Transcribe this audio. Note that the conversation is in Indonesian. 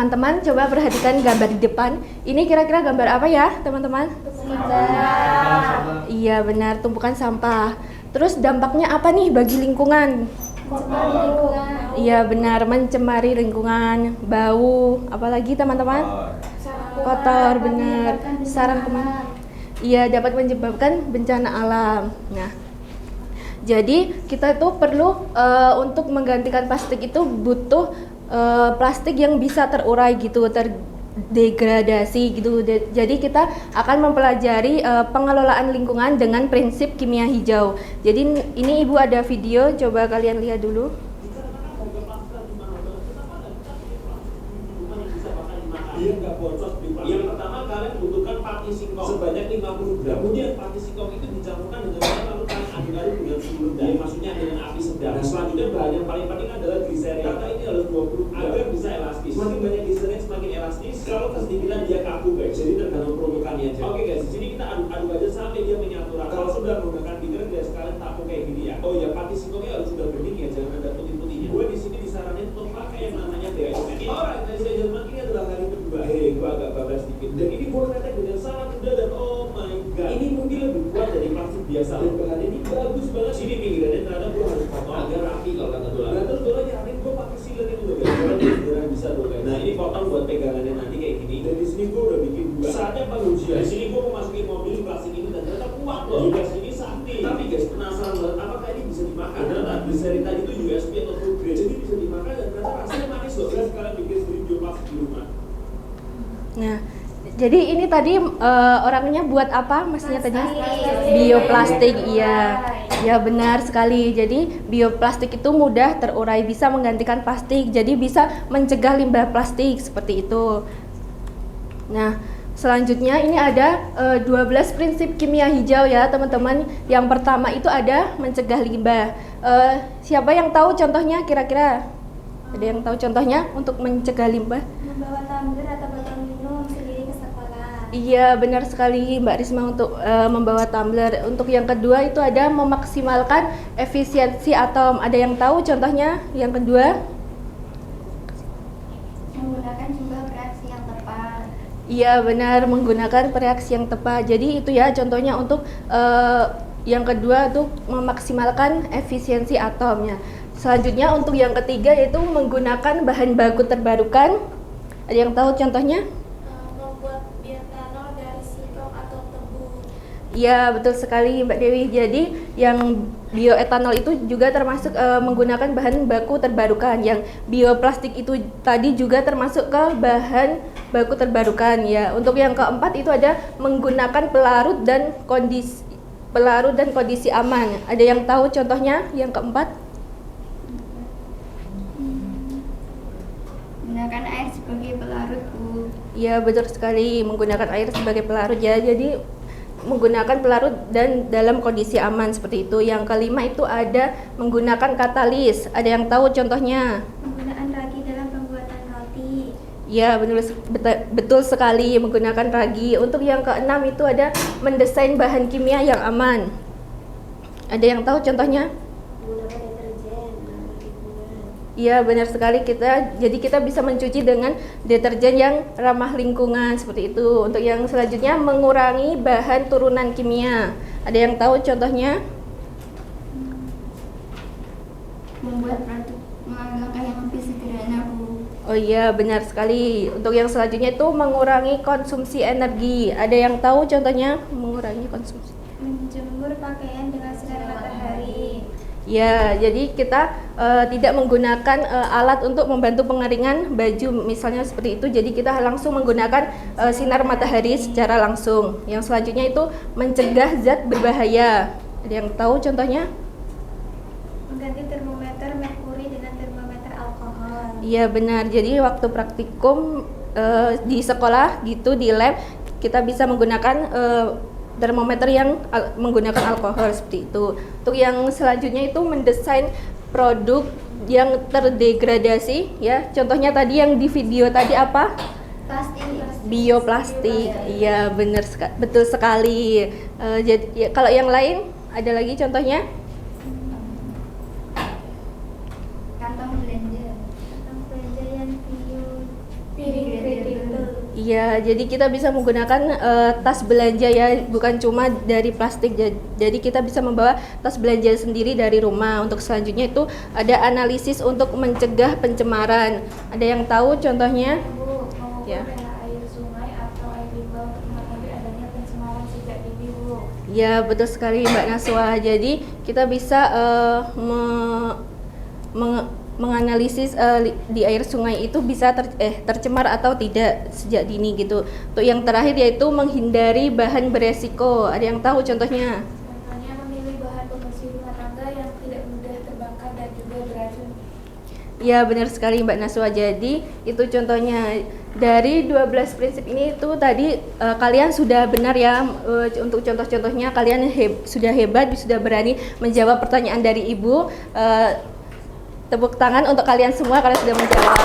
teman-teman coba perhatikan gambar di depan. Ini kira-kira gambar apa ya, teman-teman? Iya, benar, tumpukan sampah. Terus dampaknya apa nih bagi lingkungan? Mencemari lingkungan. Iya, benar, mencemari lingkungan, bau, apalagi teman-teman? Kotor, benar. Sarang kuman. Iya, dapat menyebabkan bencana alam. Nah, jadi kita tuh perlu untuk menggantikan plastik itu butuh plastik yang bisa terurai gitu, terdegradasi gitu. Jadi kita akan mempelajari pengelolaan lingkungan dengan prinsip kimia hijau. Jadi ini Ibu ada video, coba kalian lihat dulu. Yang pertama kalian butuhkan pati singkong sebanyak 50 gram. Kemudian pati singkong itu dicampurkan dengan air lalu kalian aduk-aduk dengan suhu rendah. Maksudnya dengan api sedang. Nah, selanjutnya bahan yang paling penting adalah gliserin. Karena ini harus 20 gram agar bisa elastis. Semakin banyak gliserin semakin elastis. Kalau kesedikitan dia kaku guys. Jadi tergantung peruntukannya aja. Oke guys, di sini kita aduk-aduk aja sampai dia menyatu rata. Kalau sudah menggunakan beater guys, kalian tampung kayak gini ya. Oh ya, pati singkongnya harus sudah bening ya, jangan ada putih-putihnya. Gue di sini disaranin untuk pakai yang namanya DSM. Alright, guys, Jerman ini adalah hari kedua. Gue agak bablas sedikit. Dan ini gue kretek dengan sangat mudah dan oh my god, ini mungkin lebih kuat dari plastik biasa. Dan bahannya ini bagus banget. Sini pinggirannya ternyata gue harus potong agar rapi kalau kata Dola. Nah terus Dola nyaranin gue pakai sealer itu loh guys. Karena bisa dong guys. Nah ini potong buat pegangannya nanti kayak gini. Dan di sini gue udah bikin dua. Saatnya pengujian. Di sini gue mau masukin mobil plastik ini dan ternyata kuat loh. Guys ini sakti. Tapi guys penasaran banget apakah ini bisa dimakan? Ternyata gliserin tadi itu USP atau food grade. Jadi bisa dimakan dan ternyata rasanya manis loh. Guys kalian bikin sendiri bioplastik di rumah. Nah, jadi ini tadi orangnya buat apa? Maksudnya tadi bioplastik, iya, ya benar sekali. Jadi bioplastik itu mudah terurai, bisa menggantikan plastik, jadi bisa mencegah limbah plastik seperti itu. Nah, selanjutnya ini ada 12 prinsip kimia hijau ya teman-teman. Yang pertama itu ada mencegah limbah. Siapa yang tahu contohnya kira-kira? Ada yang tahu contohnya untuk mencegah limbah? Membawa tumbler atau botol minum sendiri ke sekolah. Iya, benar sekali Mbak Risma untuk membawa tumbler. Untuk yang kedua itu ada memaksimalkan efisiensi atom. Ada yang tahu contohnya yang kedua? Menggunakan jumlah reaksi yang tepat. Iya, benar, menggunakan reaksi yang tepat. Jadi itu ya contohnya untuk yang kedua itu memaksimalkan efisiensi atomnya. Selanjutnya untuk yang ketiga yaitu menggunakan bahan baku terbarukan. Ada yang tahu contohnya? Membuat bioetanol dari singkong atau tebu. Iya, betul sekali Mbak Dewi. Jadi yang bioetanol itu juga termasuk menggunakan bahan baku terbarukan. Yang bioplastik itu tadi juga termasuk ke bahan baku terbarukan ya. Untuk yang keempat itu ada menggunakan pelarut dan kondisi aman. Ada yang tahu contohnya yang keempat? Menggunakan air sebagai pelarut, Bu. Iya, betul sekali, menggunakan air sebagai pelarut ya. Jadi menggunakan pelarut dan dalam kondisi aman seperti itu. Yang kelima itu ada menggunakan katalis. Ada yang tahu contohnya? Penggunaan ragi dalam pembuatan roti. Ya, betul sekali, menggunakan ragi. Untuk yang keenam itu ada mendesain bahan kimia yang aman. Ada yang tahu contohnya? Menggunakan deterjen. Iya, benar sekali, jadi kita bisa mencuci dengan deterjen yang ramah lingkungan seperti itu. Untuk yang selanjutnya mengurangi bahan turunan kimia. Ada yang tahu contohnya? Membuat produk langkah yang lebih sederhana, Bu. Oh iya, benar sekali. Untuk yang selanjutnya itu mengurangi konsumsi energi. Ada yang tahu contohnya mengurangi konsumsi? Menjemur pakaian dengan sinar matahari. Ya, jadi kita tidak menggunakan alat untuk membantu pengeringan baju misalnya seperti itu. Jadi kita langsung menggunakan sinar matahari secara langsung. Yang selanjutnya itu mencegah zat berbahaya. Ada yang tahu contohnya? Mengganti termometer merkuri dengan termometer alkohol. Iya, benar. Jadi waktu praktikum di sekolah gitu di lab kita bisa menggunakan termometer yang menggunakan alkohol seperti itu. Untuk yang selanjutnya itu mendesain produk yang terdegradasi ya. Contohnya tadi yang di video tadi apa? Plastik. Bioplastik. Iya, benar betul sekali. Jadi ya, kalau yang lain ada lagi contohnya? Kantong belanja. Kantong belanja yang Iya, jadi kita bisa menggunakan tas belanja ya, bukan cuma dari plastik. Jadi kita bisa membawa tas belanja sendiri dari rumah. Untuk selanjutnya itu ada analisis untuk mencegah pencemaran. Ada yang tahu contohnya? Bu, mengukur Ya. pH air sungai atau air limbah untuk mengetahui adanya pencemaran sejak dini, Bu. Ya, betul sekali Mbak Naswa. Jadi kita bisa menganalisis di air sungai itu bisa tercemar atau tidak sejak dini gitu. Untuk yang terakhir yaitu menghindari bahan beresiko. Ada yang tahu contohnya? Contohnya memilih bahan pembersih rumah tangga yang tidak mudah terbakar dan juga beracun. Ya, benar sekali Mbak Naswa. Jadi itu contohnya dari 12 prinsip ini itu tadi kalian sudah benar ya, untuk contoh-contohnya kalian sudah hebat, sudah berani menjawab pertanyaan dari Ibu. Tepuk tangan untuk kalian semua, kalian sudah menjawab.